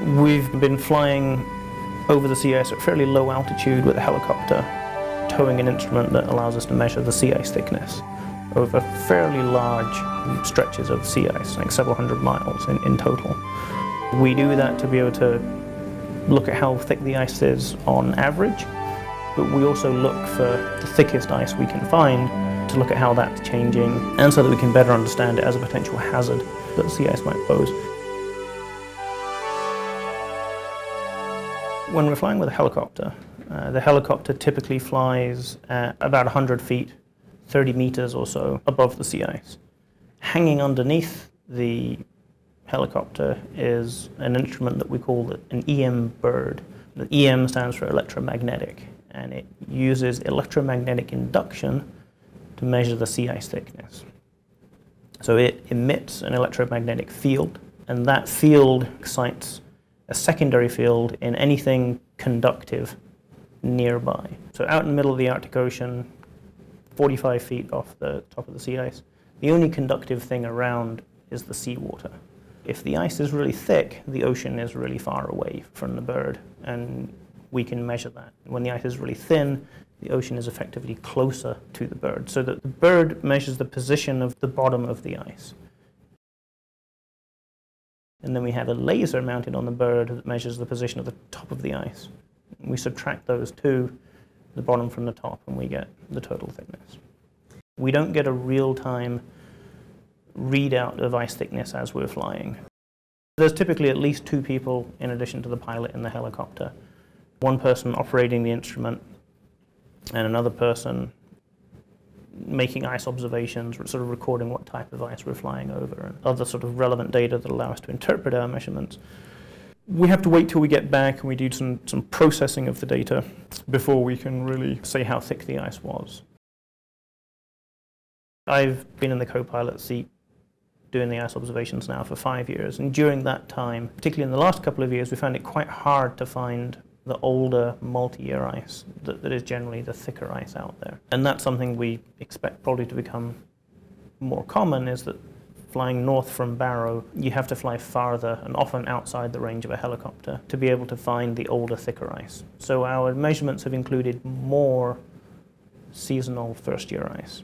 We've been flying over the sea ice at fairly low altitude with a helicopter, towing an instrument that allows us to measure the sea ice thickness over fairly large stretches of sea ice, like several hundred miles in total. We do that to be able to look at how thick the ice is on average, but we also look for the thickest ice we can find to look at how that's changing, and so that we can better understand it as a potential hazard that sea ice might pose. When we're flying with a helicopter, the helicopter typically flies at about 100 feet, 30 meters or so above the sea ice. Hanging underneath the helicopter is an instrument that we call an EM bird. The EM stands for electromagnetic, and it uses electromagnetic induction to measure the sea ice thickness. So it emits an electromagnetic field, and that field excites a secondary field in anything conductive nearby. So out in the middle of the Arctic Ocean, 45 feet off the top of the sea ice, the only conductive thing around is the seawater. If the ice is really thick, the ocean is really far away from the bird, and we can measure that. When the ice is really thin, the ocean is effectively closer to the bird, so that the bird measures the position of the bottom of the ice. And then we have a laser mounted on the bird that measures the position of the top of the ice. We subtract those two, the bottom from the top, and we get the total thickness. We don't get a real-time readout of ice thickness as we're flying. There's typically at least two people in addition to the pilot in the helicopter. One person operating the instrument and another person making ice observations, sort of recording what type of ice we're flying over and other sort of relevant data that allow us to interpret our measurements. We have to wait till we get back and we do some processing of the data before we can really say how thick the ice was. I've been in the co-pilot seat doing the ice observations now for 5 years, and during that time, particularly in the last couple of years, we found it quite hard to find the older multi-year ice that is generally the thicker ice out there. And that's something we expect probably to become more common, is that flying north from Barrow, you have to fly farther and often outside the range of a helicopter to be able to find the older, thicker ice. So our measurements have included more seasonal first-year ice.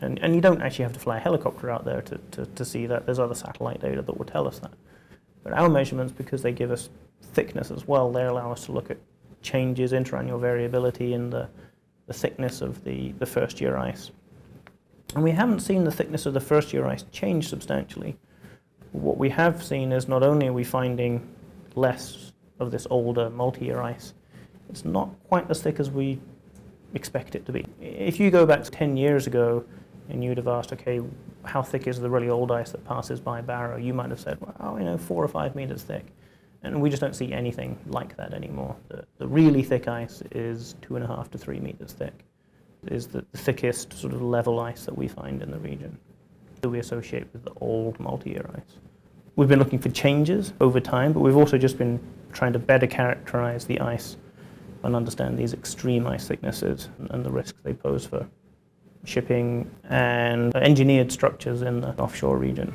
And you don't actually have to fly a helicopter out there to see that. There's other satellite data that will tell us that. But our measurements, because they give us thickness as well, they allow us to look at changes, interannual variability in the thickness of the first-year ice. And we haven't seen the thickness of the first-year ice change substantially. What we have seen is not only are we finding less of this older multi-year ice, it's not quite as thick as we expect it to be. If you go back 10 years ago and you'd have asked, okay, how thick is the really old ice that passes by Barrow, you might have said, well, 4 or 5 meters thick. And we just don't see anything like that anymore. The really thick ice is 2.5 to 3 meters thick. It is the thickest sort of level ice that we find in the region that we associate with the old multi-year ice. We've been looking for changes over time, but we've also just been trying to better characterize the ice and understand these extreme ice thicknesses and the risks they pose for shipping and engineered structures in the offshore region.